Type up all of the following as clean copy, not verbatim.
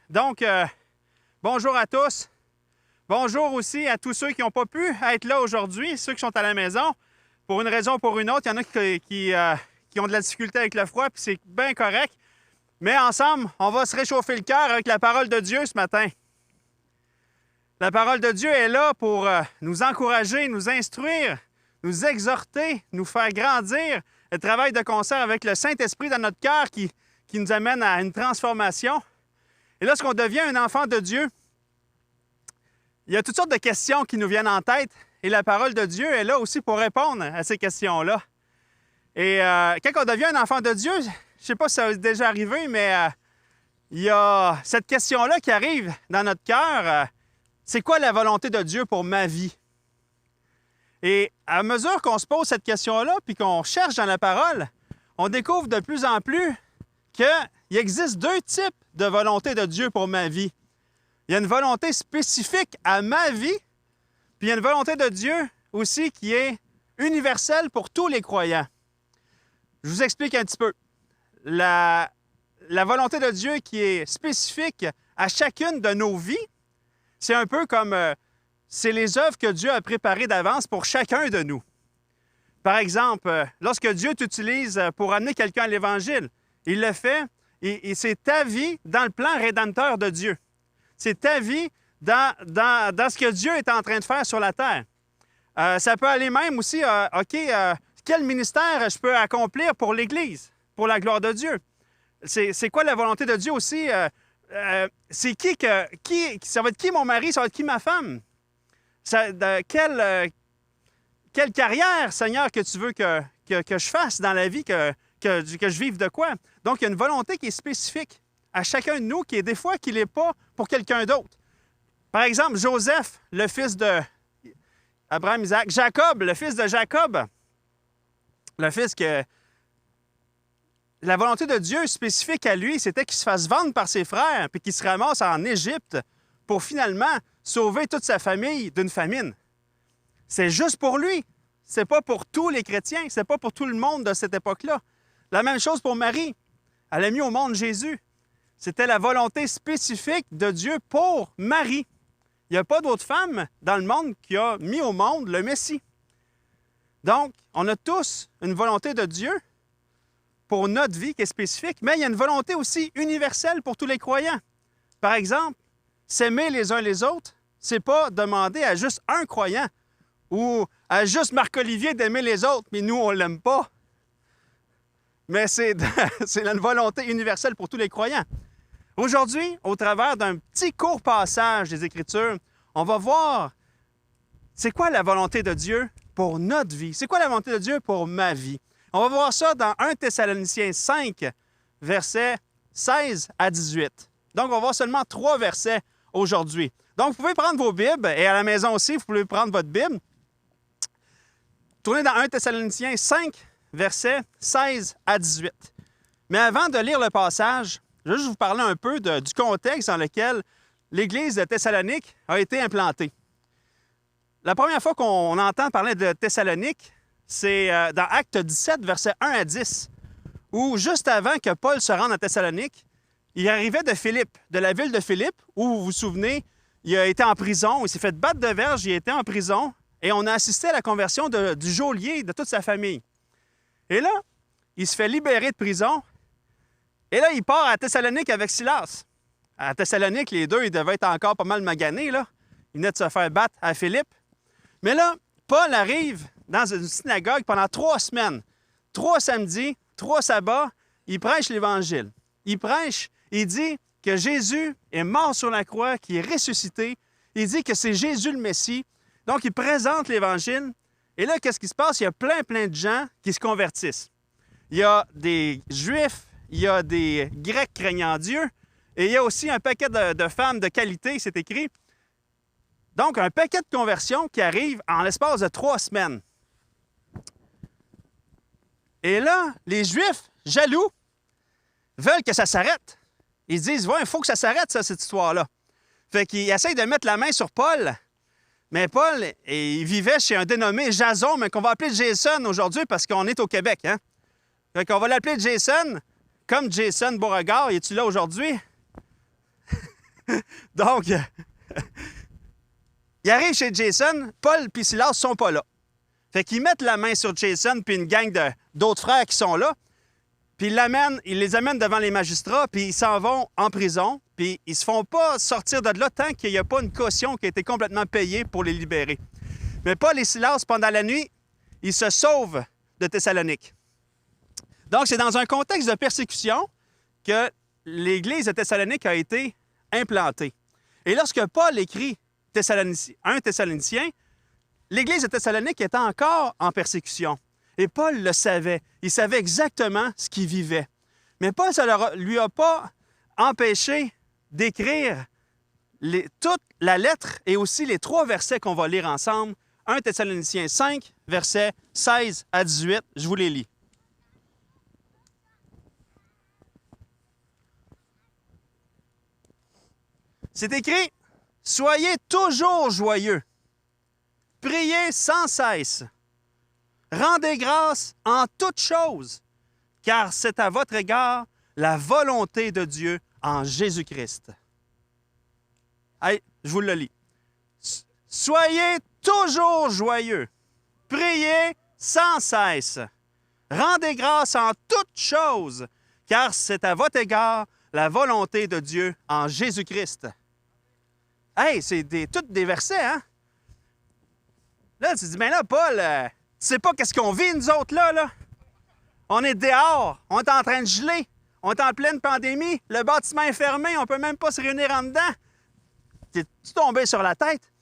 Donc, bonjour à tous. Bonjour aussi à tous ceux qui n'ont pas pu être là aujourd'hui, ceux qui sont à la maison. Pour une raison ou pour une autre, il y en a qui ont de la difficulté avec le froid, puis c'est bien correct. Mais ensemble, on va se réchauffer le cœur avec la parole de Dieu ce matin. La parole de Dieu est là pour nous encourager, nous instruire, nous exhorter, nous faire grandir. Le travail de concert avec le Saint-Esprit dans notre cœur qui nous amène à une transformation. Et lorsqu'on devient un enfant de Dieu, il y a toutes sortes de questions qui nous viennent en tête et la parole de Dieu est là aussi pour répondre à ces questions-là. Et quand on devient un enfant de Dieu, je ne sais pas si ça est déjà arrivé, mais il y a cette question-là qui arrive dans notre cœur. C'est quoi la volonté de Dieu pour ma vie? Et à mesure qu'on se pose cette question-là puis qu'on cherche dans la parole, on découvre de plus en plus qu'il existe deux types de volonté de Dieu pour ma vie. Il y a une volonté spécifique à ma vie, puis il y a une volonté de Dieu aussi qui est universelle pour tous les croyants. Je vous explique un petit peu. La volonté de Dieu qui est spécifique à chacune de nos vies, c'est un peu comme c'est les œuvres que Dieu a préparées d'avance pour chacun de nous. Par exemple, lorsque Dieu t'utilise pour amener quelqu'un à l'Évangile, il le fait et c'est ta vie dans le plan rédempteur de Dieu. C'est ta vie dans ce que Dieu est en train de faire sur la terre. Ça peut aller même aussi, quel ministère je peux accomplir pour l'Église, pour la gloire de Dieu? C'est quoi la volonté de Dieu aussi? C'est ça va être qui mon mari? Ça va être qui ma femme? Quelle carrière, Seigneur, que tu veux que je fasse dans la vie, que je vive de quoi? Donc, il y a une volonté qui est spécifique à chacun de nous, qui est des fois qu'il n'est pas pour quelqu'un d'autre. Par exemple, Joseph, le fils de Abraham, Isaac, Jacob, le fils de Jacob, le fils que la volonté de Dieu spécifique à lui, c'était qu'il se fasse vendre par ses frères puis qu'il se ramasse en Égypte pour finalement sauver toute sa famille d'une famine. C'est juste pour lui. C'est pas pour tous les chrétiens. C'est pas pour tout le monde de cette époque-là. La même chose pour Marie. Elle a mis au monde Jésus. C'était la volonté spécifique de Dieu pour Marie. Il n'y a pas d'autre femme dans le monde qui a mis au monde le Messie. Donc, on a tous une volonté de Dieu pour notre vie qui est spécifique, mais il y a une volonté aussi universelle pour tous les croyants. Par exemple, s'aimer les uns les autres, c'est pas demander à juste un croyant ou à juste Marc-Olivier d'aimer les autres, mais nous, on ne l'aime pas. Mais c'est une volonté universelle pour tous les croyants. Aujourd'hui, au travers d'un petit court passage des Écritures, on va voir c'est quoi la volonté de Dieu pour notre vie. C'est quoi la volonté de Dieu pour ma vie. On va voir ça dans 1 Thessaloniciens 5, versets 16 à 18. Donc, on va voir seulement 3 versets aujourd'hui. Donc, vous pouvez prendre vos Bibles, et à la maison aussi, vous pouvez prendre votre Bible. Tournez dans 1 Thessaloniciens 5, versets 16 à 18. Mais avant de lire le passage, je vais juste vous parler un peu du contexte dans lequel l'Église de Thessalonique a été implantée. La première fois qu'on entend parler de Thessalonique, c'est dans Actes 17, versets 1 à 10, où juste avant que Paul se rende à Thessalonique, il arrivait de Philippe, de la ville de Philippe, où, vous vous souvenez, il a été en prison, il s'est fait battre de verge, il était en prison, et on a assisté à la conversion du geôlier de toute sa famille. Et là, il se fait libérer de prison, et là, il part à Thessalonique avec Silas. À Thessalonique, les deux, ils devaient être encore pas mal maganés, là. Ils venaient de se faire battre à Philippe. Mais là, Paul arrive dans une synagogue pendant 3 semaines. 3 samedis, 3 sabbats, il prêche l'Évangile. Il prêche, il dit que Jésus est mort sur la croix, qu'il est ressuscité. Il dit que c'est Jésus le Messie. Donc, il présente l'Évangile. Et là, qu'est-ce qui se passe? Il y a plein de gens qui se convertissent. Il y a des Juifs, il y a des Grecs craignant Dieu, et il y a aussi un paquet de femmes de qualité, c'est écrit. Donc, un paquet de conversions qui arrive en l'espace de 3 semaines. Et là, les Juifs, jaloux, veulent que ça s'arrête. Ils disent, ouais, il faut que ça s'arrête, ça, cette histoire-là. Fait qu'ils essayent de mettre la main sur Paul. Mais Paul, il vivait chez un dénommé Jason, mais qu'on va appeler Jason aujourd'hui parce qu'on est au Québec, hein? Fait qu'on va l'appeler Jason, comme Jason Beauregard. Es-tu là aujourd'hui? Donc, il arrive chez Jason, Paul et Silas ne sont pas là. Fait qu'ils mettent la main sur Jason puis une gang d'autres frères qui sont là, puis ils les amènent devant les magistrats, puis ils s'en vont en prison, puis ils se font pas sortir de là tant qu'il n'y a pas une caution qui a été complètement payée pour les libérer. Mais Paul et Silas, pendant la nuit, ils se sauvent de Thessalonique. Donc, c'est dans un contexte de persécution que l'Église de Thessalonique a été implantée. Et lorsque Paul écrit 1 Thessaloniciens, l'Église de Thessalonique était encore en persécution. Et Paul le savait. Il savait exactement ce qu'il vivait. Mais Paul, ça ne lui a pas empêché d'écrire toute la lettre et aussi les 3 versets qu'on va lire ensemble. 1 Thessaloniciens 5, versets 16 à 18. Je vous les lis. C'est écrit « Soyez toujours joyeux, priez sans cesse, rendez grâce en toutes choses, car c'est à votre égard la volonté de Dieu en Jésus-Christ. » Allez, je vous le lis. « Soyez toujours joyeux, priez sans cesse, rendez grâce en toutes choses, car c'est à votre égard la volonté de Dieu en Jésus-Christ. » Hey, c'est tous des versets, hein? Là, tu te dis, ben là, Paul, tu sais pas qu'est-ce qu'on vit, nous autres, là? On est dehors, on est en train de geler, on est en pleine pandémie, le bâtiment est fermé, on peut même pas se réunir en dedans. T'es-tu tombé sur la tête?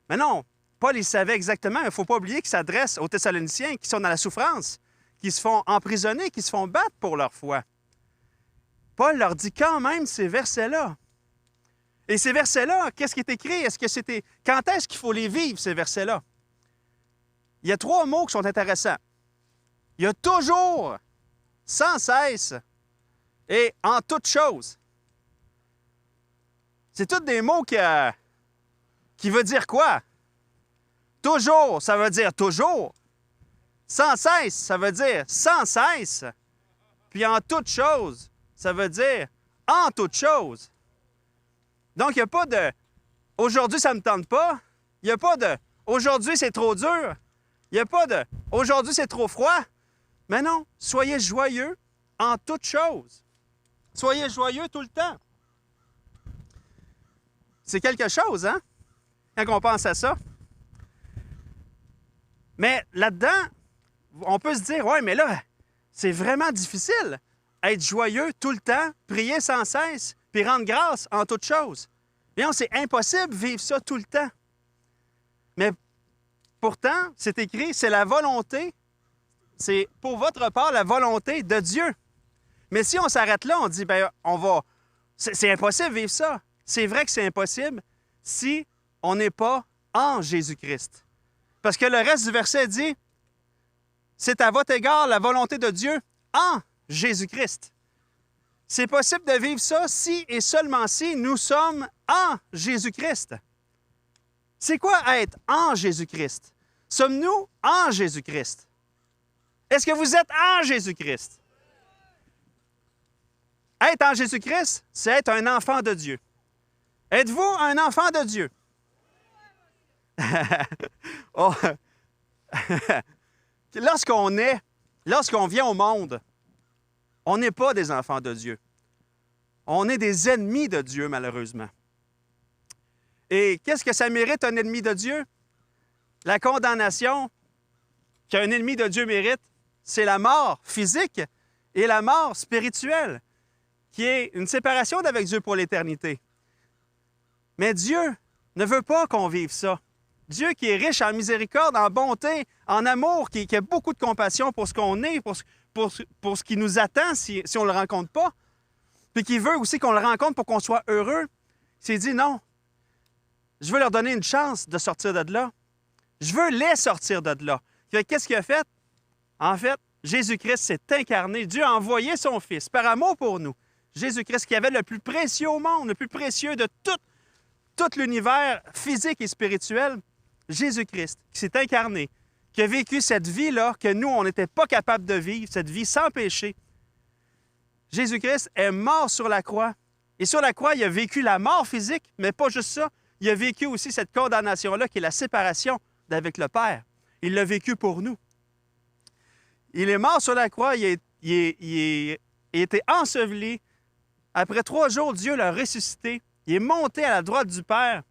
Mais non, Paul, il savait exactement, il ne faut pas oublier qu'il s'adresse aux Thessaloniciens qui sont dans la souffrance, qui se font emprisonner, qui se font battre pour leur foi. Paul leur dit quand même ces versets-là. Et ces versets-là, qu'est-ce qui est écrit? Est-ce que c'était... Quand est-ce qu'il faut les vivre, ces versets-là? Il y a 3 mots qui sont intéressants. Il y a toujours, sans cesse et en toutes choses. C'est tous des mots qui veulent dire quoi? Toujours, ça veut dire toujours. Sans cesse, ça veut dire sans cesse. Puis en toutes choses, ça veut dire en toutes choses. Donc, il n'y a pas de « aujourd'hui, ça ne me tente pas ». Il n'y a pas de « aujourd'hui, c'est trop dur ». Il n'y a pas de « aujourd'hui, c'est trop froid ». Mais non, soyez joyeux en toutes choses. Soyez joyeux tout le temps. C'est quelque chose, hein? Quand on pense à ça. Mais là-dedans, on peut se dire « ouais, mais là, c'est vraiment difficile. Être joyeux tout le temps, prier sans cesse, puis rendre grâce en toutes choses. » Mais non, c'est impossible de vivre ça tout le temps. Mais pourtant, c'est écrit, c'est la volonté, c'est pour votre part la volonté de Dieu. Mais si on s'arrête là, on dit, bien, c'est impossible de vivre ça. C'est vrai que c'est impossible si on n'est pas en Jésus-Christ. Parce que le reste du verset dit, c'est à votre égard la volonté de Dieu en Jésus-Christ. C'est possible de vivre ça si et seulement si nous sommes en Jésus-Christ. C'est quoi être en Jésus-Christ? Sommes-nous en Jésus-Christ? Est-ce que vous êtes en Jésus-Christ? Être en Jésus-Christ, c'est être un enfant de Dieu. Êtes-vous un enfant de Dieu? Oh. Lorsqu'on vient au monde, on n'est pas des enfants de Dieu. On est des ennemis de Dieu, malheureusement. Et qu'est-ce que ça mérite, un ennemi de Dieu? La condamnation qu'un ennemi de Dieu mérite, c'est la mort physique et la mort spirituelle, qui est une séparation d'avec Dieu pour l'éternité. Mais Dieu ne veut pas qu'on vive ça. Dieu qui est riche en miséricorde, en bonté, en amour, qui a beaucoup de compassion pour ce qu'on est, pour ce qui nous attend si on ne le rencontre pas, puis qui veut aussi qu'on le rencontre pour qu'on soit heureux, il s'est dit non, je veux leur donner une chance de sortir de là. Je veux les sortir de là. Qu'est-ce qu'il a fait? En fait, Jésus-Christ s'est incarné. Dieu a envoyé son Fils par amour pour nous. Jésus-Christ qui avait le plus précieux au monde, le plus précieux de tout l'univers physique et spirituel. Jésus-Christ qui s'est incarné, qui a vécu cette vie-là que nous, on n'était pas capable de vivre, cette vie sans péché. Jésus-Christ est mort sur la croix Et sur la croix, il a vécu la mort physique, mais pas juste ça. Il a vécu aussi cette condamnation-là qui est la séparation d'avec le Père. Il l'a vécu pour nous. Il est mort sur la croix, il a été enseveli. Après 3 jours, Dieu l'a ressuscité. Il est monté à la droite du Père.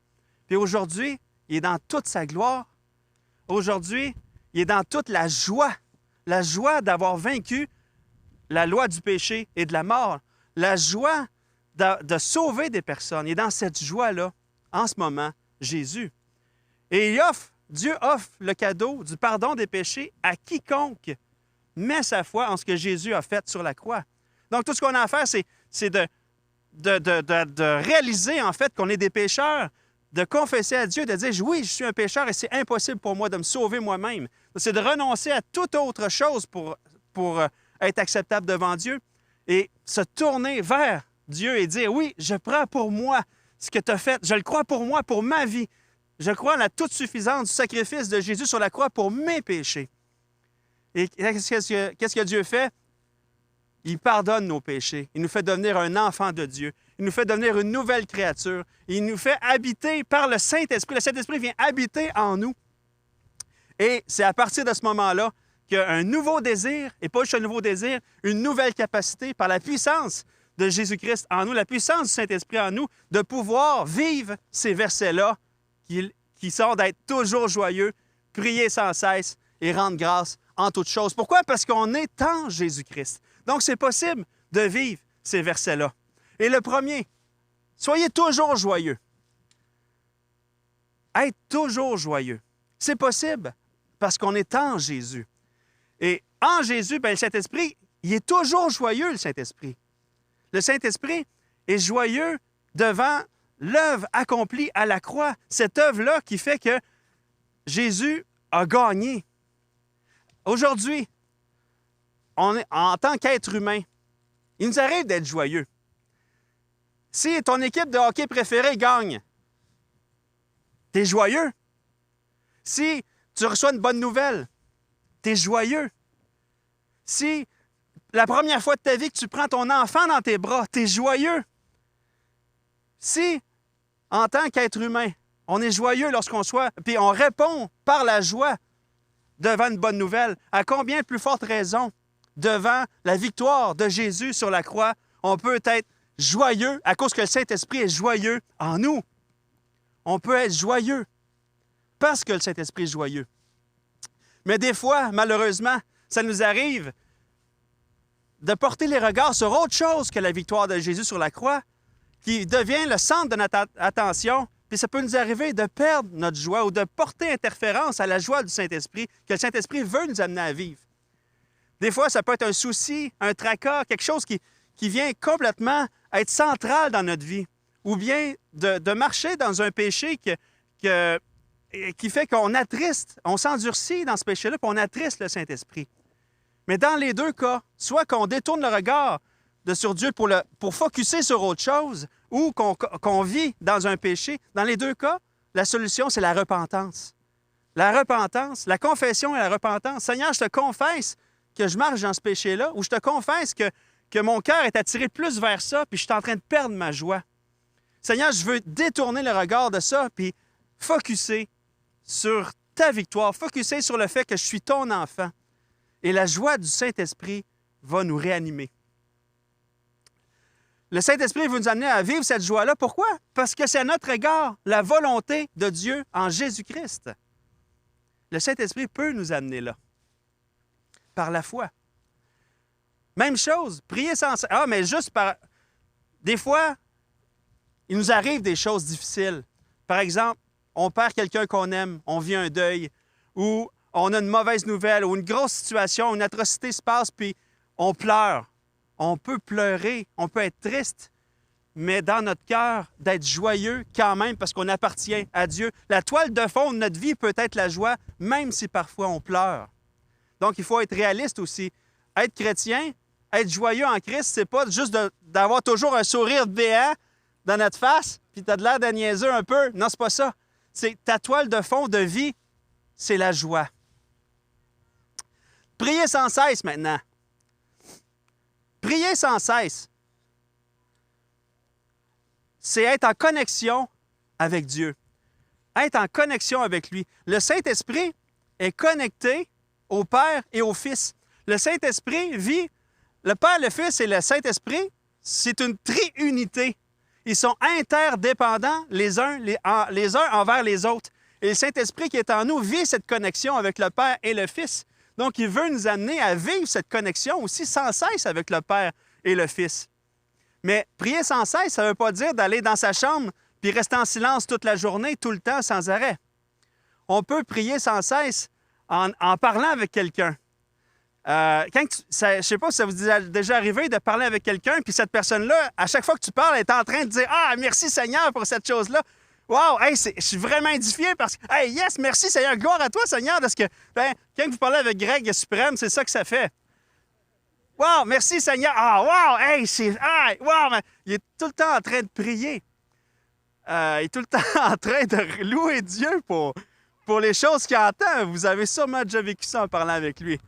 Puis aujourd'hui, il est dans toute sa gloire. Aujourd'hui, il est dans toute la joie d'avoir vaincu la loi du péché et de la mort, la joie de sauver des personnes. Il est dans cette joie-là, en ce moment, Jésus. Et Dieu offre le cadeau du pardon des péchés à quiconque met sa foi en ce que Jésus a fait sur la croix. Donc, tout ce qu'on a à faire, c'est de réaliser, en fait, qu'on est des pécheurs, de confesser à Dieu, de dire « Oui, je suis un pécheur et c'est impossible pour moi de me sauver moi-même. » C'est de renoncer à toute autre chose pour être acceptable devant Dieu et se tourner vers Dieu et dire « Oui, je prends pour moi ce que tu as fait. Je le crois pour moi, pour ma vie. Je crois en la toute suffisance du sacrifice de Jésus sur la croix pour mes péchés. » Et qu'est-ce que Dieu fait? Il pardonne nos péchés. Il nous fait devenir un enfant de Dieu. Il nous fait devenir une nouvelle créature. Il nous fait habiter par le Saint-Esprit. Le Saint-Esprit vient habiter en nous. Et c'est à partir de ce moment-là qu'il y a un nouveau désir, et pas juste un nouveau désir, une nouvelle capacité par la puissance de Jésus-Christ en nous, la puissance du Saint-Esprit en nous, de pouvoir vivre ces versets-là qui sont d'être toujours joyeux, prier sans cesse et rendre grâce en toutes choses. Pourquoi? Parce qu'on est en Jésus-Christ. Donc, c'est possible de vivre ces versets-là. Et le premier, soyez toujours joyeux. Être toujours joyeux. C'est possible parce qu'on est en Jésus. Et en Jésus, bien, le Saint-Esprit, il est toujours joyeux, le Saint-Esprit. Le Saint-Esprit est joyeux devant l'œuvre accomplie à la croix. Cette œuvre-là qui fait que Jésus a gagné. Aujourd'hui, en tant qu'être humain, il nous arrive d'être joyeux. Si ton équipe de hockey préférée gagne, tu es joyeux. Si tu reçois une bonne nouvelle, tu es joyeux. Si la première fois de ta vie que tu prends ton enfant dans tes bras, tu es joyeux. Si, en tant qu'être humain, on est joyeux lorsqu'on soit, puis on répond par la joie devant une bonne nouvelle, à combien de plus forte raison, devant la victoire de Jésus sur la croix, on peut être joyeux à cause que le Saint-Esprit est joyeux en nous. On peut être joyeux parce que le Saint-Esprit est joyeux. Mais des fois, malheureusement, ça nous arrive de porter les regards sur autre chose que la victoire de Jésus sur la croix, qui devient le centre de notre attention, puis ça peut nous arriver de perdre notre joie ou de porter interférence à la joie du Saint-Esprit que le Saint-Esprit veut nous amener à vivre. Des fois, ça peut être un souci, un tracas, quelque chose qui vient complètement être central dans notre vie, ou bien de marcher dans un péché qui fait qu'on attriste, on s'endurcit dans ce péché-là, puis on attriste le Saint-Esprit. Mais dans les deux cas, soit qu'on détourne le regard sur Dieu pour focusser sur autre chose, ou qu'on vit dans un péché, dans les deux cas, la solution, c'est la repentance. La repentance, la confession et la repentance. Seigneur, je te confesse que je marche dans ce péché-là, ou je te confesse que mon cœur est attiré plus vers ça, puis je suis en train de perdre ma joie. Seigneur, je veux détourner le regard de ça, puis focusser sur ta victoire, focusser sur le fait que je suis ton enfant. Et la joie du Saint-Esprit va nous réanimer. Le Saint-Esprit veut nous amener à vivre cette joie-là. Pourquoi? Parce que c'est à notre égard la volonté de Dieu en Jésus-Christ. Le Saint-Esprit peut nous amener là, par la foi. Même chose, prier sans... Ah, mais juste par... Des fois, il nous arrive des choses difficiles. Par exemple, on perd quelqu'un qu'on aime, on vit un deuil, ou on a une mauvaise nouvelle, ou une grosse situation, une atrocité se passe, puis on pleure. On peut pleurer, on peut être triste, mais dans notre cœur, d'être joyeux quand même parce qu'on appartient à Dieu. La toile de fond de notre vie peut être la joie, même si parfois on pleure. Donc, il faut être réaliste aussi. Être chrétien, être joyeux en Christ, c'est pas juste d'avoir toujours un sourire béant dans notre face, puis tu as de l'air de niaiseux un peu. Non, c'est pas ça. C'est ta toile de fond de vie, c'est la joie. Priez sans cesse maintenant. Priez sans cesse. c'est être en connexion avec Dieu. Être en connexion avec lui. Le Saint-Esprit est connecté au Père et au Fils. Le Saint-Esprit vit, le Père, le Fils et le Saint-Esprit, c'est une triunité. Ils sont interdépendants les uns envers les autres. Et le Saint-Esprit qui est en nous vit cette connexion avec le Père et le Fils. Donc, il veut nous amener à vivre cette connexion aussi sans cesse avec le Père et le Fils. Mais prier sans cesse, ça ne veut pas dire d'aller dans sa chambre puis rester en silence toute la journée, tout le temps, sans arrêt. On peut prier sans cesse en parlant avec quelqu'un. Je ne sais pas si ça vous est déjà arrivé de parler avec quelqu'un, puis cette personne-là, à chaque fois que tu parles, elle est en train de dire « Ah, merci Seigneur pour cette chose-là. Wow, hey, je suis vraiment édifié parce que, hey, yes, merci Seigneur, gloire à toi Seigneur, parce que, quand vous parlez avec Greg Suprême, c'est ça que ça fait. Wow, merci Seigneur. Ah, wow, hey, wow, mais il est tout le temps en train de prier. Il est tout le temps en train de louer Dieu pour les choses qu'il entend. Vous avez sûrement déjà vécu ça en parlant avec lui.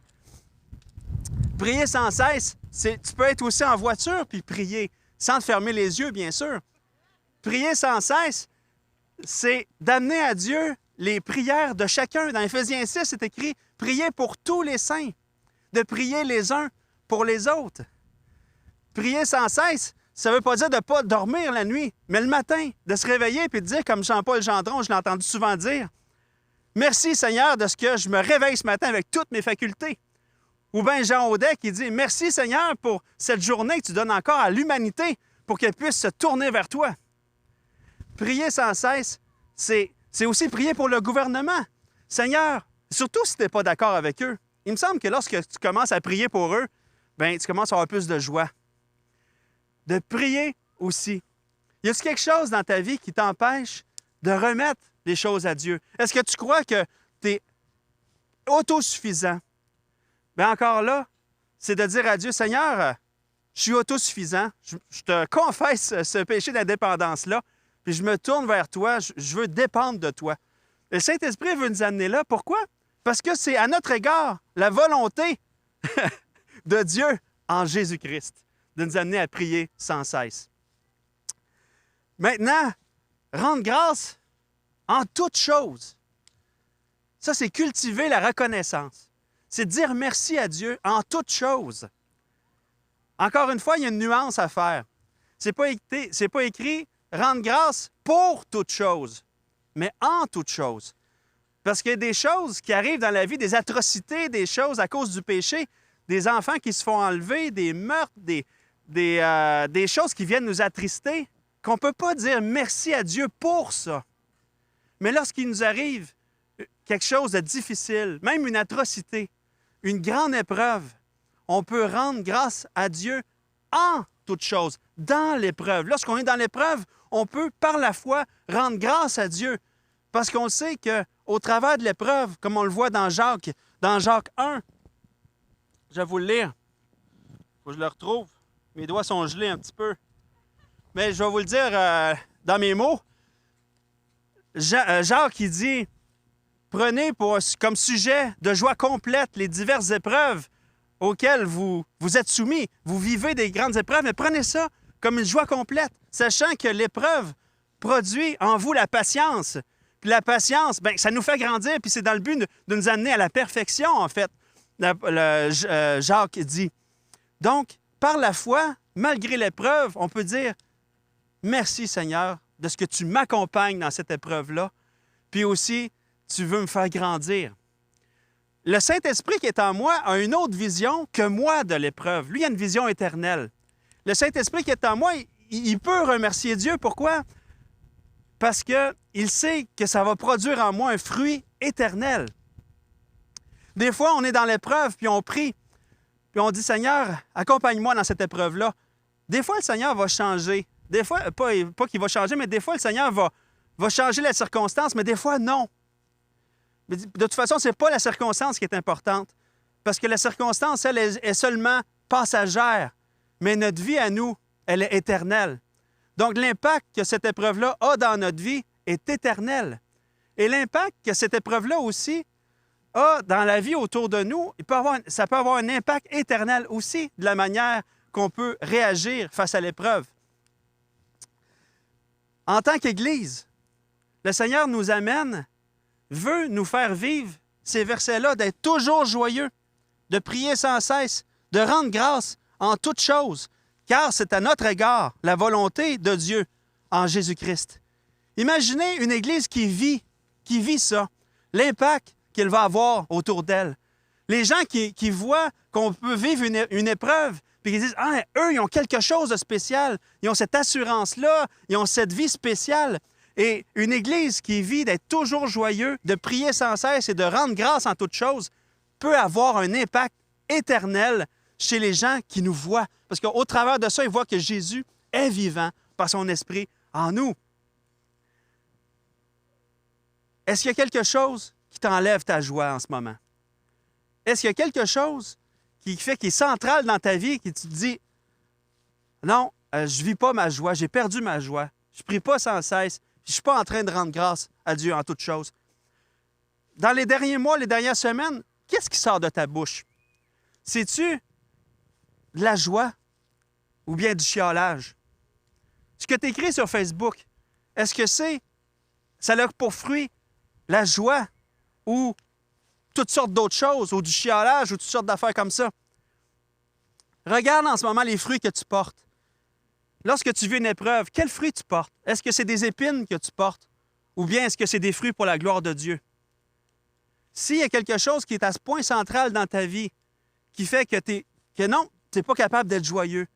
Prier sans cesse, tu peux être aussi en voiture puis prier, sans te fermer les yeux, bien sûr. Prier sans cesse, c'est d'amener à Dieu les prières de chacun. Dans Éphésiens 6, c'est écrit « Priez pour tous les saints », de prier les uns pour les autres. Prier sans cesse, ça ne veut pas dire de ne pas dormir la nuit, mais le matin, de se réveiller et de dire, comme Jean-Paul Gendron, je l'ai entendu souvent dire, « Merci Seigneur de ce que je me réveille ce matin avec toutes mes facultés. » Ou bien Jean Audet qui dit « Merci Seigneur pour cette journée que tu donnes encore à l'humanité pour qu'elle puisse se tourner vers toi. » Prier sans cesse, c'est aussi prier pour le gouvernement. Seigneur, surtout si tu n'es pas d'accord avec eux, il me semble que lorsque tu commences à prier pour eux, bien, tu commences à avoir plus de joie. De prier aussi. Y a-t-il quelque chose dans ta vie qui t'empêche de remettre les choses à Dieu? Est-ce que tu crois que tu es autosuffisant? Bien, encore là, c'est de dire à Dieu, Seigneur, je suis autosuffisant, je te confesse ce péché d'indépendance-là, puis je me tourne vers toi, je veux dépendre de toi. Le Saint-Esprit veut nous amener là. Pourquoi? Parce que c'est à notre égard la volonté de Dieu en Jésus-Christ de nous amener à prier sans cesse. Maintenant, rendre grâce en toutes choses. Ça, c'est cultiver la reconnaissance. C'est dire merci à Dieu en toutes choses. Encore une fois, il y a une nuance à faire. C'est pas écrit rendre grâce pour toutes choses, mais en toutes choses. Parce qu'il y a des choses qui arrivent dans la vie, des atrocités, des choses à cause du péché, des enfants qui se font enlever, des meurtres, des choses qui viennent nous attrister, qu'on ne peut pas dire merci à Dieu pour ça. Mais lorsqu'il nous arrive quelque chose de difficile, même une atrocité, une grande épreuve, on peut rendre grâce à Dieu en toutes choses, dans l'épreuve. Lorsqu'on est dans l'épreuve, on peut, par la foi, rendre grâce à Dieu. Parce qu'on sait qu'au travers de l'épreuve, comme on le voit dans Jacques 1, je vais vous le lire. Il faut que je le retrouve. Mes doigts sont gelés un petit peu. Mais je vais vous le dire dans mes mots. Jacques, il dit, prenez comme sujet de joie complète les diverses épreuves auxquelles vous êtes soumis. Vous vivez des grandes épreuves, mais prenez ça comme une joie complète, sachant que l'épreuve produit en vous la patience. Puis la patience, bien, ça nous fait grandir, puis c'est dans le but de nous amener à la perfection, en fait, Jacques dit. Donc, par la foi, malgré l'épreuve, on peut dire « Merci Seigneur de ce que tu m'accompagnes dans cette épreuve-là, puis aussi, tu veux me faire grandir. » Le Saint-Esprit qui est en moi a une autre vision que moi de l'épreuve. Lui, il a une vision éternelle. Le Saint-Esprit qui est en moi, il peut remercier Dieu. Pourquoi? Parce qu'il sait que ça va produire en moi un fruit éternel. Des fois, on est dans l'épreuve, puis on prie, puis on dit « Seigneur, accompagne-moi dans cette épreuve-là. » Des fois, le Seigneur va changer. Des fois, pas qu'il va changer, mais des fois, le Seigneur va changer la circonstance, mais des fois, non. Mais de toute façon, ce n'est pas la circonstance qui est importante, parce que la circonstance, elle, est seulement passagère, mais notre vie à nous, elle est éternelle. Donc, l'impact que cette épreuve-là a dans notre vie est éternel. Et l'impact que cette épreuve-là aussi a dans la vie autour de nous, ça peut avoir un impact éternel aussi de la manière qu'on peut réagir face à l'épreuve. En tant qu'Église, le Seigneur nous amène, veut nous faire vivre ces versets-là, d'être toujours joyeux, de prier sans cesse, de rendre grâce en toutes choses, car c'est à notre égard la volonté de Dieu en Jésus-Christ. Imaginez une Église qui vit ça, l'impact qu'elle va avoir autour d'elle. Les gens qui voient qu'on peut vivre une épreuve, puis qui disent « Ah, eux, ils ont quelque chose de spécial, ils ont cette assurance-là, ils ont cette vie spéciale. » Et une Église qui vit d'être toujours joyeux, de prier sans cesse et de rendre grâce en toutes choses, peut avoir un impact éternel chez les gens qui nous voient. Parce qu'au travers de ça, ils voient que Jésus est vivant par son esprit en nous. Est-ce qu'il y a quelque chose qui t'enlève ta joie en ce moment? Est-ce qu'il y a quelque chose qui est central dans ta vie, qui te dit « Non, je ne vis pas ma joie, j'ai perdu ma joie, je ne prie pas sans cesse, je ne suis pas en train de rendre grâce à Dieu en toutes choses. » Dans les derniers mois, les dernières semaines, qu'est-ce qui sort de ta bouche? C'est-tu de la joie ou bien du chiolage? Ce que tu écris sur Facebook, est-ce que ça a pour fruit la joie ou toutes sortes d'autres choses, ou du chiolage, ou toutes sortes d'affaires comme ça? Regarde en ce moment les fruits que tu portes. Lorsque tu vis une épreuve, quels fruits tu portes? Est-ce que c'est des épines que tu portes? Ou bien est-ce que c'est des fruits pour la gloire de Dieu? S'il y a quelque chose qui est à ce point central dans ta vie, qui fait que non, tu n'es pas capable d'être joyeux,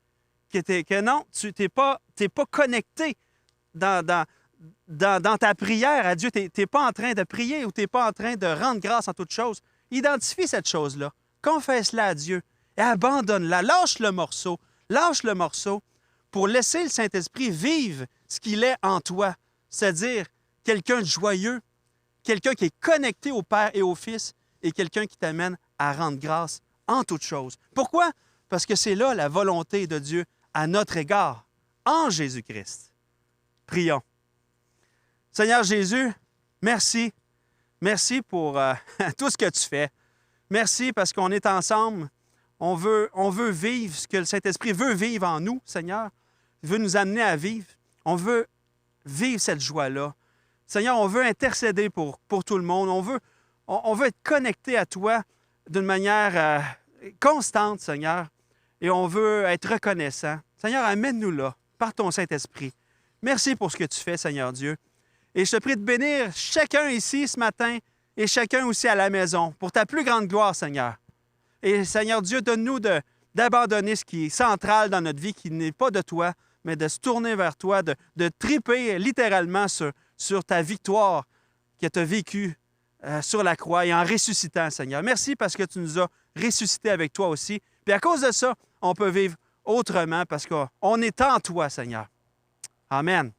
que non, tu n'es pas connecté dans ta prière à Dieu, tu n'es pas en train de prier ou tu n'es pas en train de rendre grâce en toutes choses, identifie cette chose-là, confesse-la à Dieu et abandonne-la. Lâche le morceau pour laisser le Saint-Esprit vivre ce qu'il est en toi, c'est-à-dire quelqu'un de joyeux, quelqu'un qui est connecté au Père et au Fils et quelqu'un qui t'amène à rendre grâce en toutes choses. Pourquoi? Parce que c'est là la volonté de Dieu à notre égard, en Jésus-Christ. Prions. Seigneur Jésus, merci. Merci pour tout ce que tu fais. Merci parce qu'on est ensemble. On veut vivre ce que le Saint-Esprit veut vivre en nous, Seigneur. Il veut nous amener à vivre. On veut vivre cette joie-là. Seigneur, on veut intercéder pour tout le monde. On veut être connecté à toi d'une manière constante, Seigneur. Et on veut être reconnaissant. Seigneur, amène-nous là, par ton Saint-Esprit. Merci pour ce que tu fais, Seigneur Dieu. Et je te prie de bénir chacun ici ce matin et chacun aussi à la maison pour ta plus grande gloire, Seigneur. Et Seigneur Dieu, donne-nous d'abandonner ce qui est central dans notre vie, qui n'est pas de toi, mais de se tourner vers toi, de triper littéralement sur ta victoire que tu as vécue sur la croix et en ressuscitant, Seigneur. Merci parce que tu nous as ressuscités avec toi aussi. Puis à cause de ça, on peut vivre autrement parce qu'on est en toi, Seigneur. Amen.